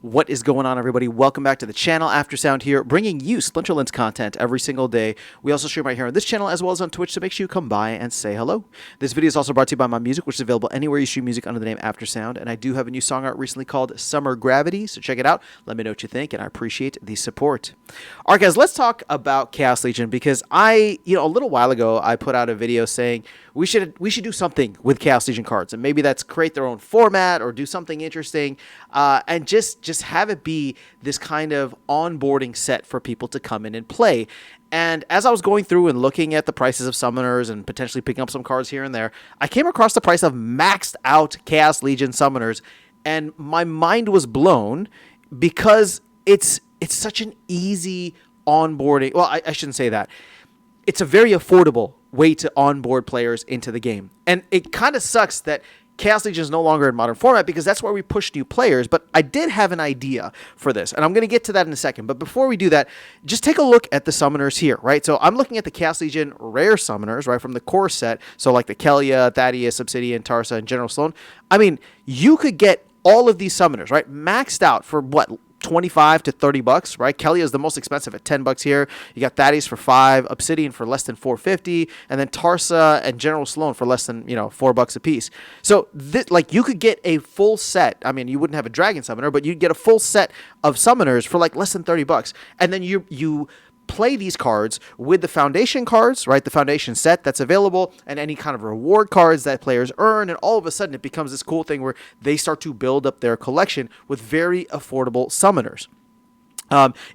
What is going on, everybody? Welcome back to the channel. Aftersound here, bringing you Splinterlands content every single day. We also stream right here on this channel as well as on Twitch, so make sure you come by and say hello. This video is also brought to you by my music, which is available anywhere you stream music under the name Aftersound, and I do have a new song out recently called Summer Gravity, so check it out. Let me know what you think, and I appreciate the support. All right, guys, let's talk about Chaos Legion, because a little while ago, I put out a video saying we should do something with Chaos Legion cards, and maybe that's create their own format or do something interesting, and just have it be this kind of onboarding set for people to come in and play. And as I was going through and looking at the prices of summoners and potentially picking up some cards here and there, I came across the price of maxed out Chaos Legion summoners, and my mind was blown because it's such an easy onboarding. Well, I shouldn't say that. It's a very affordable way to onboard players into the game. And it kind of sucks that Chaos Legion is no longer in modern format because that's where we push new players, but I did have an idea for this, and I'm going to get to that in a second. But before we do that, just take a look at the summoners here, right? So I'm looking at the Chaos Legion rare summoners, right, from the core set, so like the Kelia, Thaddeus, Obsidian, Tarsa, and General Sloan. I mean, you could get all of these summoners, right, maxed out for what, 25 to 30 bucks, right? Kelia is the most expensive at 10 bucks here. You got Thaddeus for 5, Obsidian for less than 450, and then Tarsa and General Sloan for less than, $4 a piece. So this, like, you could get a full set. I mean, you wouldn't have a dragon summoner, but you'd get a full set of summoners for like less than 30 bucks. And then you play these cards with the foundation cards, right? The foundation set that's available, and any kind of reward cards that players earn, and all of a sudden it becomes this cool thing where they start to build up their collection with very affordable summoners.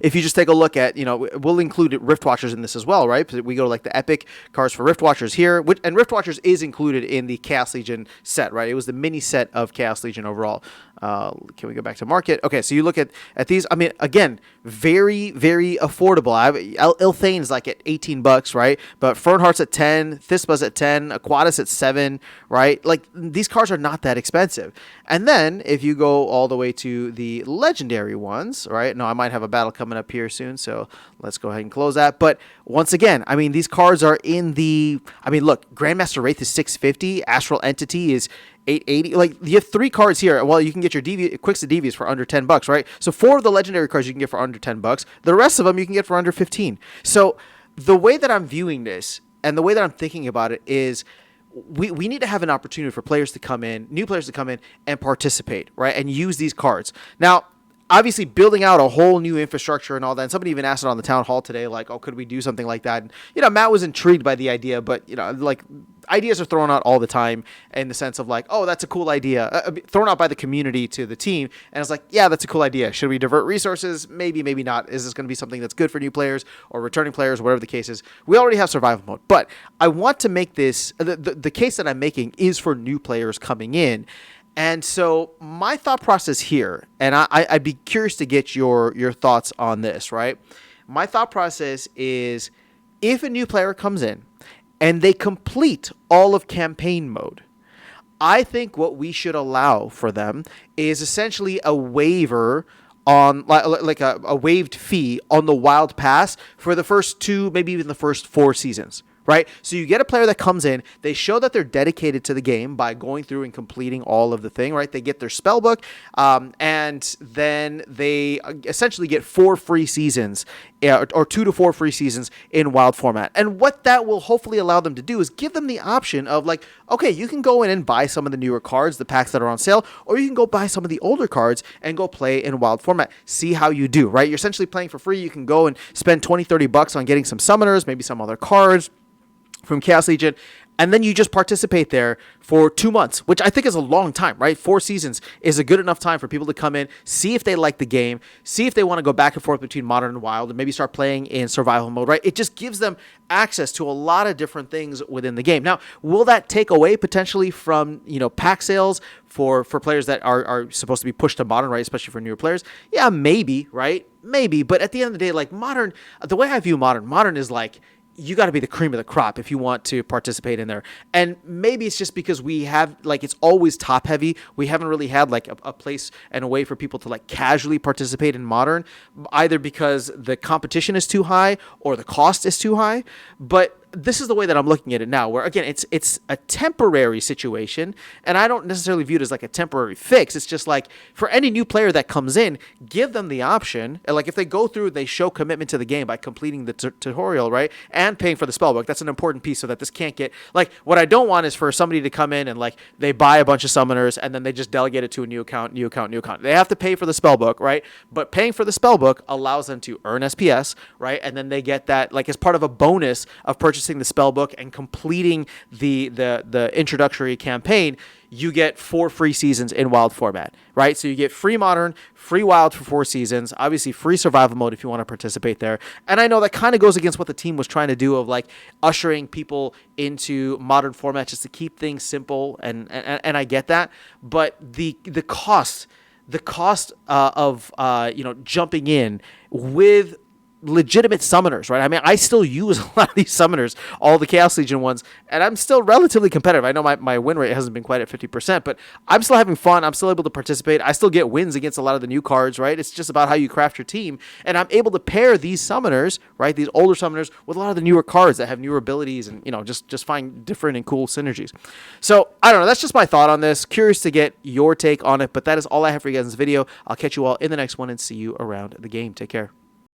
If you just take a look at, we'll include Rift Watchers in this as well, right? We go to like the epic cards for Rift Watchers here, and Rift Watchers is included in the Chaos Legion set, right? It was the mini set of Chaos Legion overall. Can we go back to market? Okay, so you look at these. I mean, again, very, very affordable. Ilthane's like at 18 bucks, right? But Fernheart's at 10, Thisba's at 10, Aquatus at 7, right? Like, these cards are not that expensive. And then if you go all the way to the legendary ones, right? No, I might have a battle coming up here soon, so let's go ahead and close that. But once again, I mean, these cards are in the, look, Grandmaster Wraith is 650, Astral Entity is 880. Like, you have 3 cards here. Well, you can get your Quixote Devious for under 10 bucks, right? So 4 of the legendary cards you can get for under 10 bucks. The rest of them you can get for under 15. So the way that I'm viewing this and the way that I'm thinking about it is we need to have an opportunity for players to come in, new players to come in and participate, right? And use these cards. Now, obviously, building out a whole new infrastructure and all that. And somebody even asked it on the town hall today, like, oh, could we do something like that? And, Matt was intrigued by the idea, but, ideas are thrown out all the time in the sense of like, oh, that's a cool idea, thrown out by the community to the team. And it's like, yeah, that's a cool idea. Should we divert resources? Maybe, maybe not. Is this going to be something that's good for new players or returning players, whatever the case is? We already have survival mode, but I want to make this, the case that I'm making is for new players coming in. And so my thought process here, and I'd be curious to get your thoughts on this, right? My thought process is, if a new player comes in and they complete all of campaign mode, I think what we should allow for them is essentially a waiver on like a waived fee on the wild pass for the first 2, maybe even the first 4 seasons. Right? So you get a player that comes in, they show that they're dedicated to the game by going through and completing all of the thing, right? They get their spell book, and then they essentially get 4 free seasons, or 2 to 4 free seasons in wild format. And what that will hopefully allow them to do is give them the option of like, okay, you can go in and buy some of the newer cards, the packs that are on sale, or you can go buy some of the older cards and go play in wild format. See how you do, right? You're essentially playing for free. You can go and spend 20, 30 bucks on getting some summoners, maybe some other cards from Chaos Legion, and then you just participate there for 2 months, which I think is a long time, right? 4 seasons is a good enough time for people to come in, see if they like the game, see if they want to go back and forth between modern and wild, and maybe start playing in survival mode, right? It just gives them access to a lot of different things within the game. Now, will that take away potentially from, pack sales for players that are supposed to be pushed to modern, right? Especially for newer players? Yeah, maybe, right? Maybe, but at the end of the day, like, modern, the way I view modern is like, you got to be the cream of the crop if you want to participate in there. And maybe it's just because we have, like, it's always top heavy. We haven't really had like a place and a way for people to like casually participate in modern, either because the competition is too high or the cost is too high. But this is the way that I'm looking at it now, where again it's a temporary situation, and I don't necessarily view it as like a temporary fix. It's just like for any new player that comes in, give them the option, and like if they go through, they show commitment to the game by completing the tutorial, right, and paying for the spellbook. That's an important piece so that this can't get like what I don't want is for somebody to come in and like they buy a bunch of summoners and then they just delegate it to a new account. They have to pay for the spellbook, right? But paying for the spellbook allows them to earn SPS, right, and then they get that like as part of a bonus of purchasing the spellbook and completing the introductory campaign. You get 4 free seasons in wild format, right? So you get free modern, free wild for 4 seasons, obviously free survival mode if you want to participate there. And I know that kind of goes against what the team was trying to do of like ushering people into modern format just to keep things simple, and I get that, but the cost of jumping in with legitimate summoners, right? I mean, I still use a lot of these summoners, all the Chaos Legion ones, and I'm still relatively competitive. I know my win rate hasn't been quite at 50%, but I'm still having fun. I'm still able to participate. I still get wins against a lot of the new cards, right? It's just about how you craft your team, and I'm able to pair these summoners, right, these older summoners, with a lot of the newer cards that have newer abilities and, just find different and cool synergies. So, I don't know. That's just my thought on this. Curious to get your take on it, but that is all I have for you guys in this video. I'll catch you all in the next one and see you around the game. Take care.